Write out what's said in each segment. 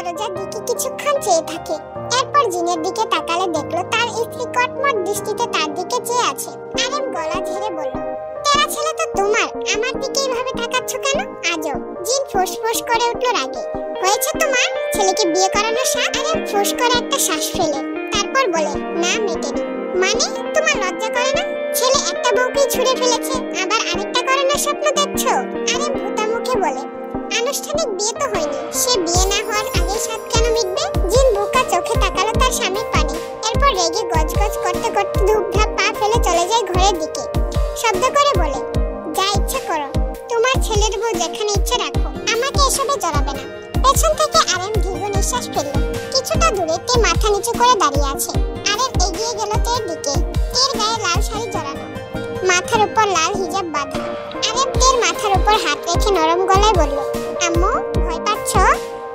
দরজার দিকে কিছুক্ষণ চেয়ে থাকে। এরপর জিনের দিকে তাকালে দেখলো তার স্ত্রী কটমট দৃষ্টিতে তার দিকে চেয়ে আছে। আরেম গলা ঝেড়ে বলল, তেরা ছেলে তো তোমার, আমার দিকে এইভাবে তাকাচ্ছ কেন? আজব। জিন ফোঁস করে উঠল রাগে, হয়েছে তোমার ছেলেকে বিয়ে করানোর সাথ? আরেম ফোঁস করে একটা শ্বাস ফেলে তারপর বলে, না মেটেনি। মানে তোমার লজ্জা করে না? ছেলে একটা বউকে ছুঁড়ে ফেলেছে, আবার আরেকটা করানোর স্বপ্ন দেখছো? আরেম ভূতা মুখে বলে, আনুষ্ঠানিক বিয়ে তো হয়নি, সে বিয়ে না হওয়ার আগে সাথ কেন মিটবে? জিন বোকা চোখে তাকালো তার স্বামীর পানে, এরপর রেগে গজগজ করতে করতে ধূপধাপ পা ফেলে চলে যায় ঘরের দিকে। শব্দ করে বলে, যা ইচ্ছা করো, তোমার ছেলের বউ যেখানে ইচ্ছে রাখো, আমাকে এসবে জড়াবে না। পেছন থেকে আরেম দীর্ঘ নিঃশ্বাস ফেলল। কিছুটা দূরে তে মাথা নিচু করে দাঁড়িয়ে আছে। আরেম এগিয়ে গেল তের দিকে। তের গায়ে লাল শাড়ি জড়ানো, মাথার উপর লাল হিজাব বাঁধা। আরেম তের মাথার উপর হাত রেখে নরম গলায় বলল, আম্মু ভয় পাচ্ছ?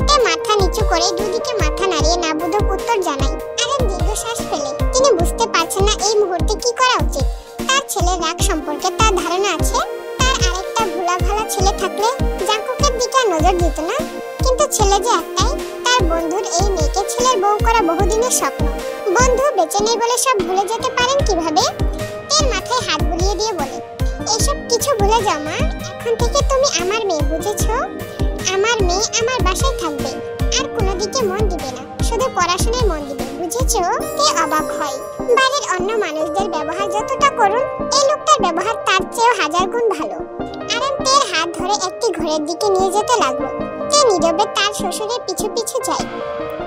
তে মাথা নিচু করে দুদিকে মাথা নাড়িয়ে নাবুদক উত্তর জানাই। আরেম দীর্ঘশ্বাস ফেলে। তিনি বুঝতে পারছেন না এই মুহূর্তে কি করা উচিত। তার ছেলের রাগ সম্পর্কে তার ধারণা আছে, তার আরেকটা ভোলা ছেলে থাকলে জাঙ্কুকের দিকে নজর দিত না, কিন্তু ছেলে যে একটাই। তার বন্ধুর এই মেয়েকে ছেলের বউ করা বহুদিনের স্বপ্ন। বন্ধু বেঁচে নেই বলে সব ভুলে যেতে পারেন কিভাবে? এর মাথায় হাত বুলিয়ে দিয়ে বলে, এসব কিছু ভুলে যাও মা, এখন থেকে তুমি আমার মেয়ে, বুঝেছো? আমার মেয়ে আমার বাসায় থাকবে, আর কোনো দিকে মন দিবে না, শুধু পড়াশোনায় মন দিবে, বুঝেছো? তে অবাক হয়। বাড়ির অন্য মানুষদের ব্যবহার যতটা করুন, এই লোকটার ব্যবহার তার চেয়েও হাজার গুণ ভালো। আরেম তের হাত ধরে একটি ঘরের দিকে নিয়ে যেতে লাগলো। তে নীরবে তার শ্বশুরের পিছু পিছু যায়।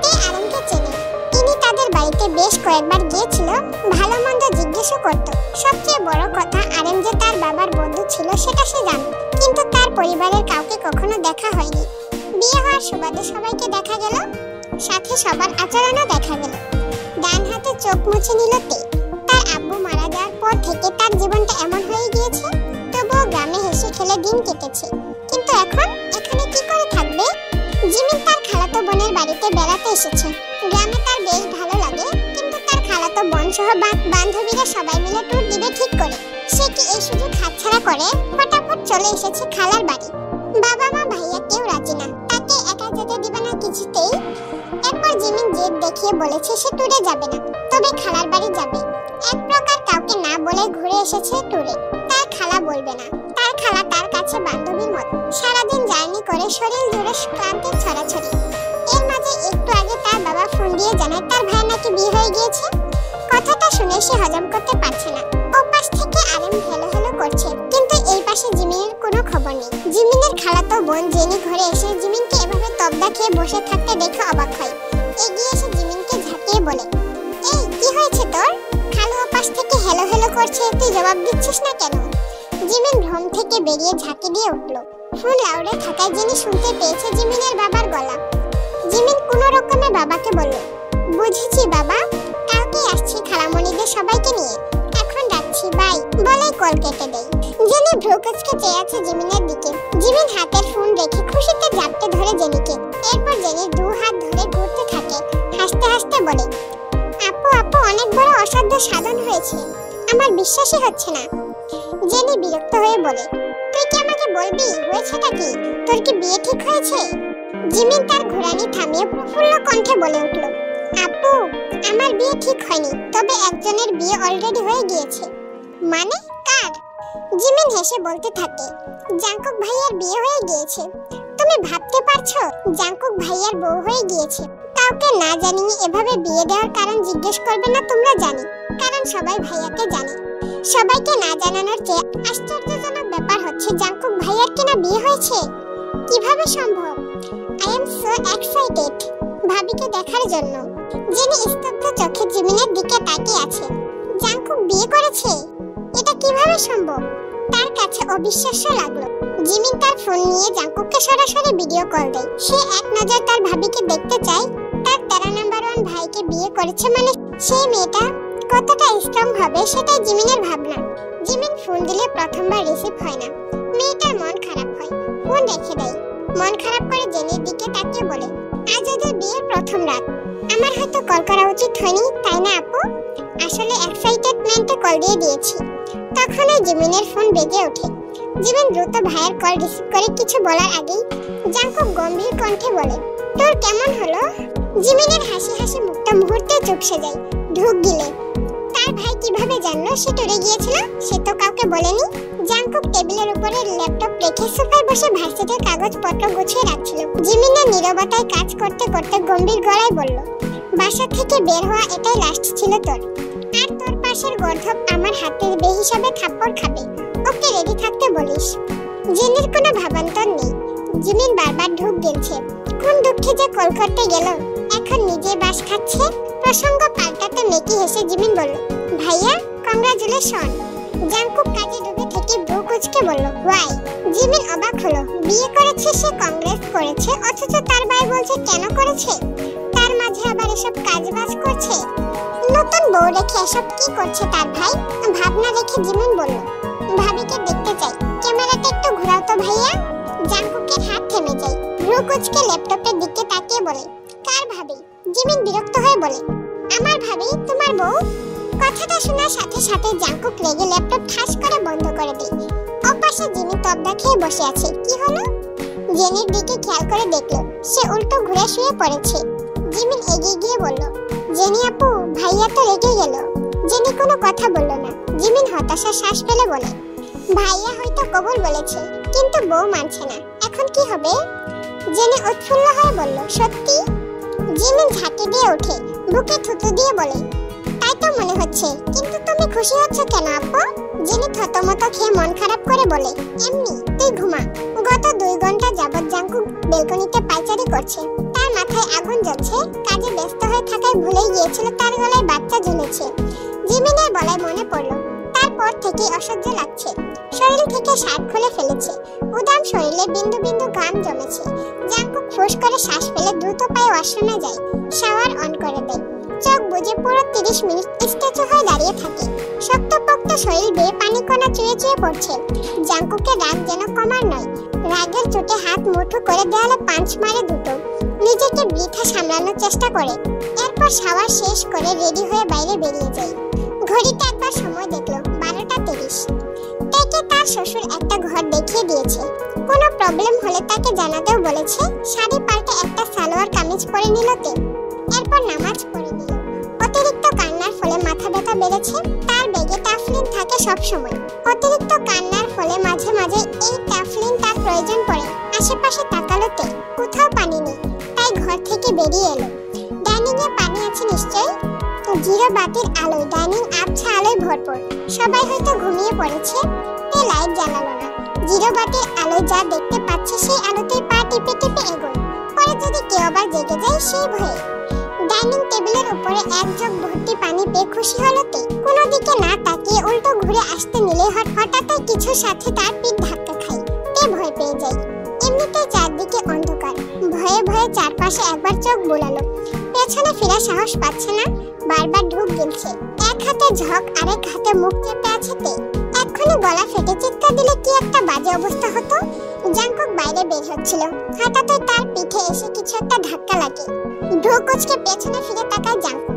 তে আরেমকে চেনে, তিনি তাদের বাড়িতে বেশ কয়েকবার গিয়েছিল, ভালো মন্দ জিজ্ঞেস করত। সবচেয়ে বড় কথা, আরেম যে তার বাবার বন্ধু ছিল সেটা সে জানত, কিন্তু তার পরিবারের কাউকে কখনো দেখা হয়নি। বিয়ে হওয়ার সুবাদে সবাইকে দেখা গেল, সাথে সবার আচরণও দেখা গেল। ডান হাতে চোখ মুছে নিল তে। তার আব্বু মারা যাওয়ার পর থেকে তার জীবনটা এমন হয়ে গিয়েছে, তবুও গ্রামে হেসে খেলে দিন কেটেছে। কিন্তু এখন এখানে কি করে থাকবে? জিমিন তার খালাতো বোনের বাড়িতে বেড়াতে এসেছে। গ্রামে তার বেশ ভালো লাগে, কিন্তু তার খালাতো বোন সহ বান্ধবীরা সবাই মিলে ট্যুর দিবে ঠিক করে। সে কি এই সুযোগ হাতছাড়া করে ফটাফট চলে এসেছে খালার বাড়ি। বাবা মা ভাইয়া কেউ রাজি না, তাকে একা যেতে দিবে না কিছুতেই। এরপর জিমিন জেদ দেখিয়ে বলেছে সে ট্যুরে যাবে না, তবে খালার বাড়ি যাবে। এক প্রকার কাউকে না বলে ঘুরে এসেছে ট্যুরে। তার খালা বলবে না, তার খালা তার কাছে বান্ধবীর মত। সারাদিন জার্নি করে শরীর জুড়ে ক্লান্তির ছড়াছড়ি। এর মাঝে একটু আগে তার বাবা ফোন দিয়ে জানায় তার ভাই নাকি বিয়ে হয়ে গিয়েছে। কথাটা শুনে সে হজম করতে পারছে না। ওপাশ থেকে আরেম হেলো হেলো করছে, কিন্তু এই পাশে জিমিনের কোনো খবর নেই। জিমিনের খালাতো বোন জেনি ঘরে এসে জিমিনকে এভাবে তবদা খেয়ে বসে থাকতে দেখে অবাক হয়। এগিয়ে এসে জিমিনকে ঝাঁকিয়ে বলে, এই কি হয়েছে তোর? খালু ওপাশ থেকে হেলো হেলো করছে, তুই জবাব দিচ্ছিস না কেন? জিমিন ভ্রম থেকে বেরিয়ে ঝাঁকি দিয়ে উঠল। ফোন লাউডে থাকায় জেনি শুনতে পেয়েছে জিমিনের বাবার গলা। জিমিন কোনো রকমে বাবাকে বলল, বুঝেছি বাবা, কালকে আসছি খালামণিদের সবাইকে নিয়ে, এখন রাখছি, বাই বলে কল কেটে দেয়। জেনি ভ্রুকুচকে চেয়ে আছে জিমিনের দিকে। জিমিন হাতের ফোন রেখে খুশিতে জাপটে ধরে জেনিকে। এরপর জেনি দু হাত ধরে ঘুরতে থাকে, হাসতে হাসতে বলে, আপু আপু অনেক বড় অসাধ্য সাধন হয়েছে, আমার বিশ্বাসই হচ্ছে না। জেনি বিরক্ত হয়ে বলে, তুই কি আমাকে বলবি হয়েছেটা কি? তোর কি বিয়ে ঠিক হয়েছে? জিমিন তার ঘোরানি থামিয়ে প্রফুল্ল কণ্ঠে বলে উঠল, আপু আমার বিয়ে ঠিক হয়নি, তবে একজনের বিয়ে অলরেডি হয়ে গিয়েছে। মানে কার? জিমিন হেসে বলতে থাকে, জাঙ্কুক ভাইয়ার বিয়ে হয়ে গিয়েছে। তুমি ভাবতে পারছো জাঙ্কুক ভাইয়ার বউ হয়ে গিয়েছে? কাউকে না জানিয়ে এভাবে বিয়ে দেওয়ার কারণ জিজ্ঞেস করবে না তোমরা? জানি, কারণ সবাই ভাইয়াকে জানে। সবাইকে না জানানোর চেয়ে আশ্চর্যজনক ব্যাপার হচ্ছে জাঙ্কুক ভাইয়ার কিনা বিয়ে হয়েছে। কিভাবে সম্ভব? আই এম সো এক্সাইটেড ভাবিকে দেখার জন্য। জেনি স্তব্ধ চোখে জিমিনের দিকে তাকিয়ে আছে। জাঙ্কুক বিয়ে করেছে? এটা কিভাবে সম্ভব? তার কাছে অবিশ্বাস্য লাগলো। জিমিন তার ফোন নিয়ে জাঙ্কুককে সরাসরি ভিডিও কল দেয়। সে এক নজর তার ভাবিকে দেখতে চায়। তার 13 নাম্বার 1 ভাইকে বিয়ে করেছে মানে সেই মেয়েটা কতটা স্ট্রং হবে সেটাই জিমিনের ভাবনা। জিমিন ফোন দিলে প্রথমবার রিসিভ হয় না। মেয়েটার মন খারাপ হয়, ফোন রেখে দেয়। মন খারাপ করে জেনির দিকে তাকিয়ে বলে, আজ ওদের বিয়ের প্রথম রাত, আমার হয়তো কল করা উচিত হয়নি, তাই না আপু? আসলে এক্সাইটেডমেন্টে কল দিয়ে দিয়েছি। তখনই জিমিনের ফোন বেজে ওঠে। জিমিন দ্রুত ভাইয়ের কল রিসিভ করে কিছু বলার আগেই জাঙ্কুক গম্ভীর কণ্ঠে বলে, তোর কেমন হলো? জিমিনের হাসি হাসি মুখটা মুহূর্তে চুপসে যায়। ঢোক গিলে। তার ভাই কিভাবে জানলো সে টরে গিয়েছিল? সে তো কাউকে বলেনি। জাংকুক টেবিলের উপরে ল্যাপটপ রেখে সোফায় বসে ভার্সিটির কাগজপত্র গুছিয়ে রাখছিল। জিমিনের নীরবতায় কাজ করতে করতে গম্ভীর গলায় বলল, বাসা থেকে বের হওয়া এটাই লাস্ট ছিল তোর। আর তোর পাশের গর্ধব আমার হাতের বেহিসাবে থাপ্পড় খাবে। ওকে রেডি থাকতে বলিস। জেনির কোনো ভাবান্তর নেই। জিমিন বারবার ঢোক গিলছে। কোন দুঃখে যে কল করতে গেল, এখন নিজে বাস খাচ্ছে। প্রসঙ্গ পাল্টাতে মেকি হেসে জিমিন বলল, ভাইয়া কংগ্রাচুলেশন। জাংকুক কাজে ডুবে থেকে ভ্রু কুঁচকে বলল, ওয়াই? জিমিন অবাক হলো। বিয়ে করেছে সে, কংগ্রেস করেছে, অথচ তার ভাই বলছে কেন করেছে? তার মাঝে আবার এসব কাজবাজ করছে। নতুন বউ রেখে এসব কি করছে তার ভাই? ভাবনা রেখে জিমিন বলল, ভাবিকে দেখতে চাই। ক্যামেরাটা একটু ঘোরাও তো ভাইয়া। জাংকুকের হাত থেমে যায়। ভ্রু কুঁচকে ল্যাপটপের দিকে তাকিয়ে বলে, কার ভাবি? জিমিন বিরক্ত হয়ে বলে, আমার ভাবি, তোমার বউ। কথাটা শোনার সাথে সাথে জাংকুক রেগে ল্যাপটপ ঠাস করে বন্ধ করে দেয়। ওপাশে জিমি তবদা খেয়ে বসে আছে। কি হলো? জেনির দিকে খেয়াল করে দেখলো সে উল্টো ঘুরে শুয়ে পড়েছে। জিমিন এগিয়ে গিয়ে বলল, জেনি আপু, ভাইয়া তো রেগে গেল। জেনি কোনো কথা বলল না। জিমিন হতাশা শ্বাস ফেলে বলে, ভাইয়া হয়তো কবুল বলেছে, কিন্তু বউ মানছে না। এখন কি হবে? জেনি উৎফুল্ল হয়ে বলল, সত্যি? জিমিন ঝাঁকি দিয়ে ওঠে, বুকে থুতু দিয়ে বলে, তাই তো মনে হচ্ছে, কিন্তু তুমি খুশি হচ্ছ কেন আপু? জেনি থতমত খেয়ে মন খারাপ করে বলে, এমনি, তুই ঘুমা। গত 2 ঘন্টা যাবৎ জাংকুক বেলকনিতে পায়চারি করছে। তার মাথায় আগুন জ্বলছে। কাজে ব্যস্ত হয়ে থাকায় ভুলেই গিয়েছিল তার গলায় বাচ্চা ঝুলেছে। জিমিনের বলায় মনে পড়ল, তারপর থেকে অসহ্য লাগছে। শরীর থেকে শার্ট খুলে ফেলেছে। উদাম শরীরে বিন্দু বিন্দু ঘাম জমেছে। জাংকুক ফুস করে শ্বাস ফেলে দ্রুত পায়ে ওয়াশরুমে যায়। শাওয়ার অন করে দেয়। চোখ বুজে পুরো 30 মিনিট স্ট্যাচু হয়ে দাঁড়িয়ে থাকে। শক্তপোক্ত শরীর বেয়ে পানি কণা চুয়ে চুয়ে পড়ছে। জাংকুকের রাগ যেন কমার নয়। রাগের চোটে হাত মুঠো করে দেয়ালে পাঞ্চ মারে দুটো। নিজেকে বৃথা সামলানোর চেষ্টা করে। এরপর শাওয়ার শেষ করে রেডি হয়ে বাইরে বেরিয়ে যায়। ঘড়িতে একবার সময় দেখলো, 12টা 30। তাকে তার শ্বশুর একটা ঘর দেখিয়ে দিয়েছে। কোনো প্রবলেম হলে তাকে জানাতেও বলেছে। শাড়ি পাল্টে একটা সালোয়ার কামিজ পরে নিলতে। এরপর নামাজ পড়ে নিল। অতিরিক্ত কান্নার ফলে মাথা ব্যথা বেড়েছে। তার ব্যাগে টাফলিন থাকে সব সময়। অতিরিক্ত কান্নার ফলে মাঝে মাঝে এই টাফলিন তার প্রয়োজন পড়ে। আশেপাশে তাকালোতে কোথাও পানি নেই। তাই ঘর থেকে বেরিয়ে এলো। ডাইনিং এ পানি আছে নিশ্চয়ই। জিরো বাতির আলোয় ডাইনিং আবছা আলোয় ভরপুর। সবাই হয়তো ঘুমিয়ে পড়েছে। তাই লাইট জ্বালালো না। জিরো বাতির আলোয় যা দেখতে পাচ্ছে সেই আলোতেই পা টিপে টিপে এগোয়। পরে যদি কেউ আবার জেগে যায় সেই ভয়ে। ডাইনিং টেবিলের উপরে এক জগ ভর্তি পানি পেয়ে খুশি হলো তে। কোনো দিকে না তাকিয়ে উল্টো ঘুরে আসতে নিলে হঠাৎই কিছুর সাথে তার পিঠ ধাক্কা খায়। তে ভয় পেয়ে যায়। এমনিতেই চারদিকে অন্ধকার। ভয়ে ভয়ে চারপাশে একবার চোখ বুলালো। পেছনে ফেরার সাহস পাচ্ছে না। বারবার ঢোক গিলছে। এক হাতে ঝক আরেক হাতে মুখ চেপে আছে তে। এক্ষুনি গলা ফেটে চিৎকার দিলে কি একটা বাজে অবস্থা হতো। জাংকুক বাইরে বের হচ্ছিল। হঠাৎই তার পিঠে এসে কিছু একটা ধাক্কা লাগে। ঢোক কুচকে পেছনে ফিরে তাকায় জাংকুক।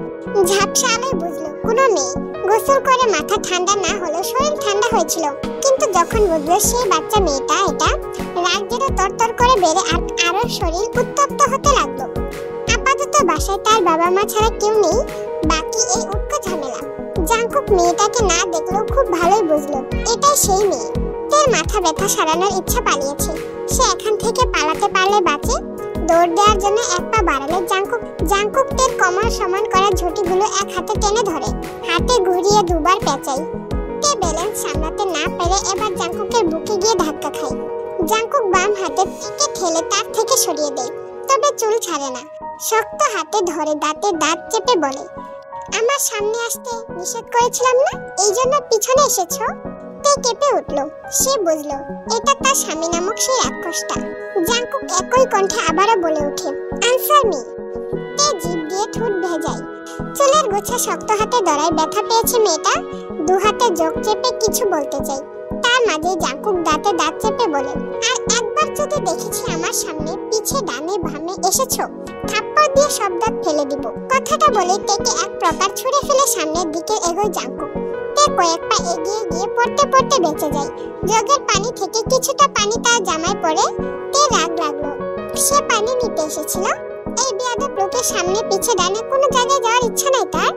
ঝাপসা আলোয় বুঝলো কোনো নেই। গোসল করে মাথা ঠান্ডা না হলেও শরীর ঠান্ডা হয়েছিল। কিন্তু যখন বুঝলো সেই বাচ্চা মেয়েটা এটা, রাগ যেন তরতর করে বেড়ে আরো শরীর উত্তপ্ত হতে লাগলো। আপাতত বাসায় তার বাবা মা ছাড়া কেউ নেই। বাকি এই উটকো ঝামেলা। জাংকুক মেয়েটাকে না দেখলেও খুব ভালোই বুঝলো এটাই সেই মেয়ে। তার মাথা ব্যথা সারানোর ইচ্ছা পালিয়েছে। সে এখান থেকে পালাতে পারলে বাঁচে। দৌড় দেওয়ার জন্য এক পা বাড়ালে জাংকুক তের কোমর সমান করা ঝুঁটিগুলো এক হাতে টেনে ধরে। হাতে ঘুরিয়ে দুবার পেঁচায়। তে ব্যালেন্স সামলাতে না পেরে এবার জাংকুকের বুকে গিয়ে ধাক্কা খায়। জাংকুক বাম হাতে টিকে ঠেলে তার থেকে সরিয়ে দেয়। তবে চুল ছাড়ে না। শক্ত হাতে ধরে দাঁতে দাঁত চেপে বলে, আমার সামনে আসতে নিষেধ করেছিলাম না, এই জন্য পিছনে এসেছো? তে কেঁপে উঠলো। সে বুঝলো এটা তার স্বামী নামক সেই রাক্ষসটা। জাংকুক একই কণ্ঠে আবারও বলে ওঠে, আনসার মি। তে জিভ দিয়ে ঠোঁট ভেজায়। চুলের গোছা শক্ত হাতে ধরায় ব্যথা পেয়েছে মেয়েটা। দু হাতে জোক চেপে কিছু বলতে চাই। তার মাঝে জাংকুক দাঁতে দাঁত চেপে বলে, আর একবার যদি দেখেছি আমার সামনে পিছে ডানে বামে এসেছো, থাপ্পড় দিয়ে সব দাঁত ফেলে দিব। কথাটা বলে তেকে এক প্রকার ছুঁড়ে ফেলে সামনের দিকে এগোয় জাংকুক। তে কয়েক পা এগিয়ে গিয়ে পড়তে পড়তে বেঁচে যায়। জগের পানি থেকে কিছুটা পানি তার জামায় পড়ে। তে রাগ লাগলো। সে পানি নিতে এসেছিল। জাঙ্কুকের সামনে পিছে ডানে কোনো জায়গায় যাওয়ার ইচ্ছা নাই তার।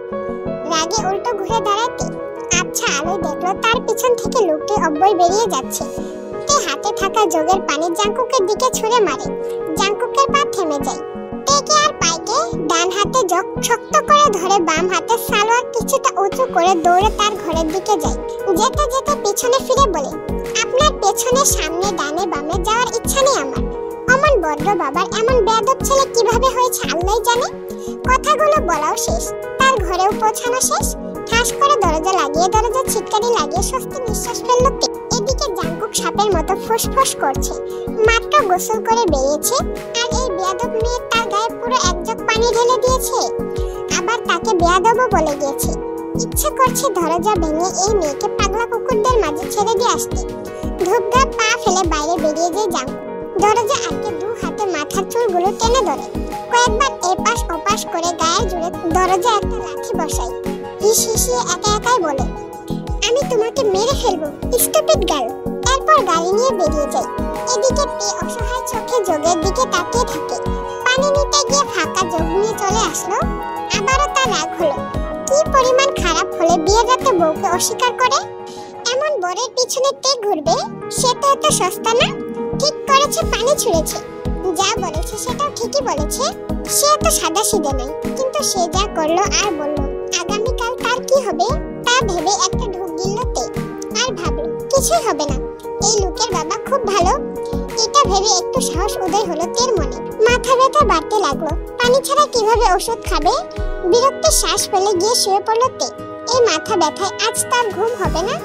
রাগে উল্টো ঘুরে দাঁড়াতে আচ্ছা আলোয় দেখলো তার পিছন থেকে লোকটি অব্যয় বেরিয়ে যাচ্ছে। তে হাতে থাকা জগের পানি জাঙ্কুকের দিকে ছুঁড়ে মারে। জাঙ্কুকের পা থেমে যায়। টেকে আর পাইকে ডান হাতে জগ শক্ত করে ধরে বাম হাতে সালোয়ার কিছুটা উঁচু করে দৌড়ে তার ঘরের দিকে যায়। যেতে যেতে পিছনে ফিরে বলে, আপনার পেছনে সামনে ডানে বামে যাওয়ার ইচ্ছা নেই আমার। অমন বড় বাবার এমন বেয়াদব ছেলে কিভাবে হয়েছে আল্লাহই জানে। কথাগুলো বলাও শেষ, তার ঘরেও পৌঁছানো শেষ। ঠাস করে দরজা লাগিয়ে দরজা ছিটকানি লাগিয়ে স্বস্তি নিঃশ্বাস ফেলল। এদিকে জাঙ্কুক সাপের মতো ফুসফুস করছে। মাত্র গোসল করে বেরিয়েছে আর এই বেয়াদব মেয়ে তার গায়ে পুরো এক জগ পানি ঢেলে দিয়েছে, আবার তাকে বেয়াদবও বলে গিয়েছে। ইচ্ছে করছে দরজা ভেঙে এই মেয়েকে পাগলা কুকুরদের মাঝে ছেড়ে দিয়ে আসতে। ধূপধা পা ফেলে বাইরে বেরিয়ে যায় জাঙ্কুক। দরজা আটকে দু হাতে মাথার চুলগুলো টেনে ধরে কয়েকবার এপাশ ওপাশ করে গায়ে জুড়ে দরজা একটা লাঠি বসাই। হিস হিসিয়ে একা একাই বলে, আমি তোমাকে মেরে ফেলবো স্টুপিড গার্ল। এরপর গাড়ি নিয়ে বেরিয়ে যায়। এদিকে তে অসহায় চোখে জগের দিকে তাকিয়ে থাকে। পানি নিতে গিয়ে ফাঁকা জগ নিয়ে চলে আসলো। আবারও তার রাগ হলো। কি পরিমাণ খারাপ হলে বিয়ের রাতে বউকে অস্বীকার করে। এমন বরের পিছনে তে ঘুরবে, সে তো এত সস্তা না। ঠিক করেছে, পানি ছুঁড়েছে। যা বলেছে সেটাও ঠিকই বলেছে। সে এত সাদাসিধে নয়, কিন্তু সে যা করলো আর বললো আগামীকাল তার কি হবে তা ভেবে একটা ঢোক গিলল তে। আর ভাবলো কিছুই হবে না, এই লোকের বাবা খুব ভালো। এটা ভেবে একটু সাহস উদয় হলো তের মনে। মাথা ব্যথা বাড়তে লাগলো। পানি ছাড়া কিভাবে ওষুধ খাবে। বিরক্তি শ্বাস ফেলে গিয়ে শুয়ে পড়লো তে। এই মাথা ব্যথায় আজ তার ঘুম হবে না।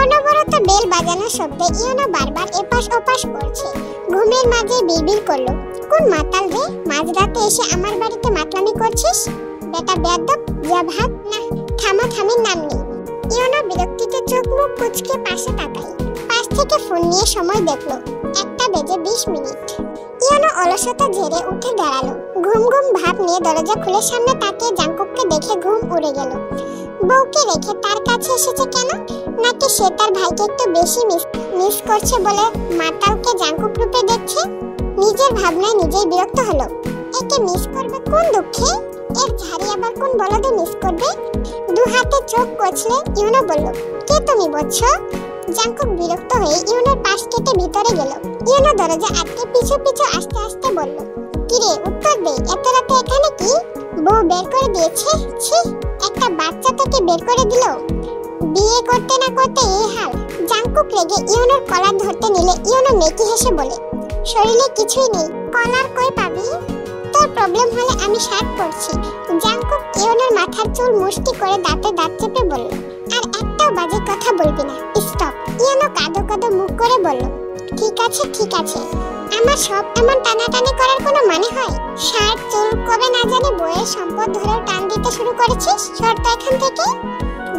অনবরত বেল বাজানোর শব্দে ইয়োনা বারবার এপাশ ওপাশ করছে। ঘুমের মাঝে বিড়বিড় করলো, কোন মাতাল রে, মাঝরাতে এসে আমার বাড়িতে মাতলামি করছিস? বেটা বেয়াদব, যা ভাগ না। থামাথামির নাম নেই। ইয়োনা বিরক্তিতে চোখ মুখ কুঁচকে পাশে তাকাই। পাশ থেকে ফোন নিয়ে সময় দেখলো, 1:20। ইয়োনা অলসতা ঝেড়ে উঠে দাঁড়ালো। ঘুম ঘুম ভাব নিয়ে দরজা খুলে সামনে তাকিয়ে জাঙ্কুককে দেখে ঘুম উড়ে গেল। বউকে রেখে তার কাছে এসেছে কেন? নাকি সে তার ভাইকে একটু বেশি মিস করছে বলে মাতালকে জাঙ্কুক রূপে দেখছে? নিজের ভাবনায় নিজেই বিরক্ত হলো। একে মিস করবে কোন দুঃখে? এর ঝাড়ি আবার কোন বলদে মিস করবে? দু হাতে চোখ কচলে ইয়োনা বলল, কে তুমি বলছো? জাঙ্কুক বিরক্ত হয়ে ইয়োনার পাশ কেটে ভিতরে গেল। ইয়োনা দরজা আটকে পিছু পিছু আস্তে আস্তে বলল, কিরে উত্তর দে, এত রাতে এখানে কি? বউ বের করে দিয়েছে? ছি, একটা বাচ্চা থেকে বের করে দিল। বিয়ে করতে না করতে এই হাল। জাঙ্কুক রেগে ইয়োনার কলার ধরতে নিলে ইয়োনা মেকি হেসে বলে, শরীরে কিছুই নেই, কলার কই পাবি? তোর প্রবলেম হলে আমি শার্ট পরছি। জাঙ্কুক ইয়োনার মাথার চুল মুষ্টি করে দাঁতে দাঁত চেপে বলল, আর একটাও বাজে কথা বলবি না, স্টপ। ইয়োনা কাঁদো কাঁদো মুখ করে বলল, ঠিক আছে ঠিক আছে। আমার সব এমন টানাটানি করার কোনো মানে হয়? শার্ট চুল কবে না জানি বইয়ের সম্পদ ধরেও টান দিতে শুরু করেছিস, শর্ত এখান থেকে।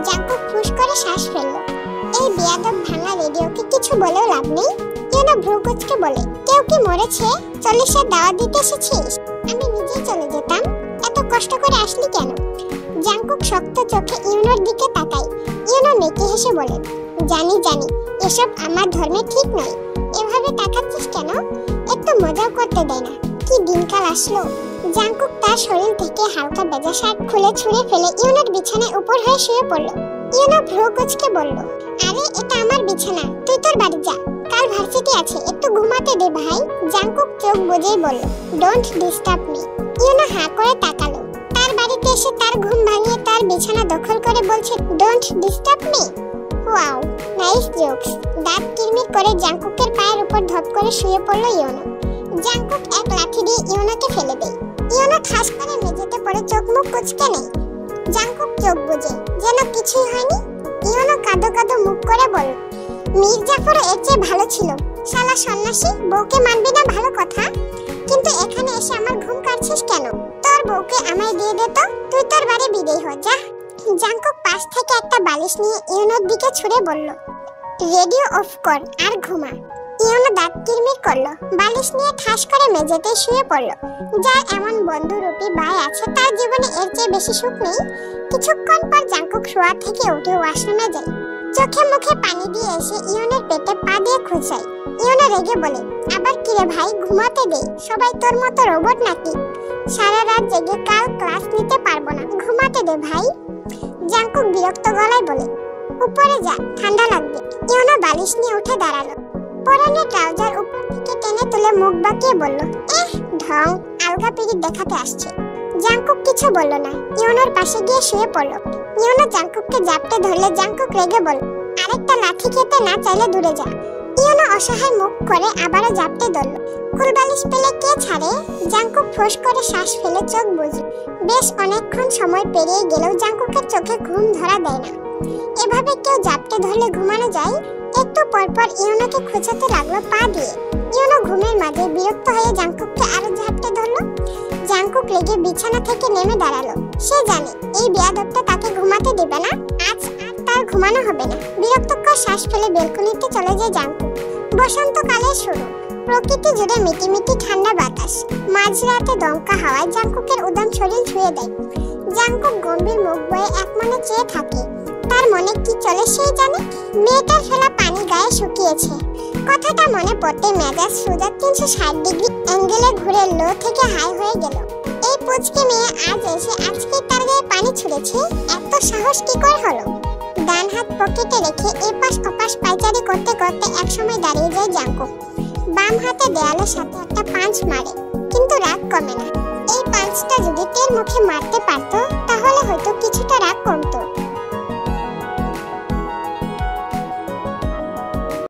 জাঙ্কুক ফুস করে শ্বাস ফেলল। এই বেয়াদব ভাঙা রেডিওকে কিছু বলেও লাভ নেই। ইয়োনা ভ্রু কুঁচকে বলে, কেউ কি মরেছে? 40-এর দাওয়াত দিতে এসেছিস? আমি নিজেই চলে যেতাম, এত কষ্ট করে আসলি কেন? জাঙ্কুক শক্ত চোখে ইয়োনার দিকে তাকায়। ইয়োনা মেকি হেসে বলে, জানি জানি, এসব আমার ধর্মে ঠিক নয়। এভাবে তাকাচ্ছিস কেন? একটু মজাও করতে দেয় না। কি দিনকাল আসলো। জাঙ্কুক তার শরীর থেকে হালকা ভেজা শার্ট খুলে ছুঁড়ে ফেলে ইয়োনার বিছানায় উপর হয়ে শুয়ে পড়ল। ইয়োনা ভ্রু কুঁচকে বলল, আরে এটা আমার বিছানা, তুই তোর বাড়ি যা, কাল ভার্সিটি আছে, একটু ঘুমাতে দে ভাই। জাঙ্কুক চোখ বুজেই বলল, ডোন্ট ডিস্টার্ব মি। ইয়োনা হাঁ করে তাকালো। তার বাড়িতে এসে তার ঘুম ভাঙিয়ে তার বিছানা দখল করে বলছে don't disturb me. Wow, nice jokes. দাঁত কিরমির করে জাঙ্কুকের পায়ের উপর ধপ করে শুয়ে পড়ল ইয়োনা। জাঙ্কুক এক লাঠি দিয়ে ইয়োনাকে ফেলে দেয়। ইয়োনা ঠাস করে মেঝেতে পড়ে চোখ মুখ কুঁচকে নেয়। জাঙ্কুক চোখ বুজে যেন কিছুই হয়নি। ইয়োনা কাঁদো কাঁদো মুখ করে বলল, মীর জাফরও এর চেয়ে ভালো ছিল। শালা সন্ন্যাসী, বউকে মানবি না ভালো কথা, কিন্তু এখানে এসে আমার ঘুম কাটছিস কেন? তোর বউকে আমায় দিয়ে দে তো, তুই তোর বাড়ি বিদেয় হ যা। জাঙ্কুক পাশ থেকে একটা বালিশ নিয়ে ইয়োনার দিকে ছুঁড়ে বলল, রেডিও অফ কর আর ঘুমা। ইয়োনা দাঁত কিরমির করলো। বালিশ নিয়ে ঠাস করে মেঝেতে শুয়ে পড়ল। যার এমন বন্ধুরূপী ভাই আছে তার জীবনে এর চেয়ে বেশি সুখ নেই। কিছুক্ষণ পর জাঙ্কুক শোয়া থেকে উঠে ওয়াশরুমে যায়। চোখে মুখে পানি দিয়ে এসে ইয়নের পেটে পা দিয়ে খুঁচায়। ইয়না রেগে বলে, আবার কিরে ভাই, ঘুমাতে দে, সবাই তোর মতো রোবট নাকি? সারা রাত জেগে কাল ক্লাস নিতে পারবো না, ঘুমাতে দে ভাই। জাংকুক বিরক্ত গলায় বলে, উপরে যা, ঠান্ডা লাগবে। ইয়না বালিশ নিয়ে উঠে দাঁড়ালো। পরনে ট্রাউজার উপর থেকে টেনে তুলে মুখ বাঁকিয়ে বলল, ঢং, আলগা পিরিত দেখাতে আসছে। জাংকুক কিছু বলল না, ইয়নার পাশে গিয়ে শুয়ে পড়ল। ইয়না জাংকুককে জাপটে ধরলে জাংকুক রেগে বলল, আরেকটা লাথি খেতে না চাইলে দূরে যা। ইয়না অসহায় মুখ করে আবারও জাপটে ধরল। কুলবালিশ পেলে কে ছাড়ে? জাংকুক ফোঁস করে শ্বাস ফেলে চোখ বুজল। বেশ অনেকক্ষণ সময় পেরিয়ে গেলেও জাংকুকের চোখে ঘুম ধরা দেয় না। এভাবে কেউ জাপটে ধরলে ঘুমানো যায়? একটু পরপর ইয়নাকে খোঁচাতে লাগলো পা দিয়ে। ইয়না ঘুমের মাঝে বিরক্ত হয়ে জাংকুককে আরো ঝাপটে ধরলো। জাংকুক রেগে বিছানা থেকে নেমে দাঁড়ালো। সে জানে এই বেয়াদবটা তাকে ঘুমাতে দেবে না, আজ আর তার ঘুমানো হবে না। বিরক্তকর শ্বাস ফেলে বেলকনিতে চলে যায় জাংকুক। বসন্তকালের শুরু, প্রকৃতি জুড়ে মিটিমিটি ঠান্ডা বাতাস। মাঝরাতে দমকা হাওয়ায় জাংকুকের উদাম শরীর ছুঁয়ে দেয়। জাংকুক গম্ভীর মুখ বয়ে একমনে চেয়ে থাকে। তার মনে কি চলে সে জানে। মেয়েটার ফেলা পানি গায়ে শুকিয়েছে। কথাটা মনে পড়তে মেজাজ সোজা 360 ডিগ্রি অ্যাঙ্গেলে ঘুরে লো থেকে হাই হয়ে গেল। এই পুচকে মেয়ে আজ এসে আজকে তার গায়ে পানি ছুঁড়েছে, এত সাহস কি করে হলো? ডান হাত পকেটে রেখে এপাশ ওপাশ পায়চারি করতে করতে একসময় দাঁড়িয়ে যায় জাংকুক। বাম হাতে দেয়ালের সাথে একটা পাঞ্চ মারে, কিন্তু রাগ কমে না। এই পাঞ্চটা যদি তের মুখে মারতে পারতো তাহলে হয়তো কিছুটা রাগ কমতো।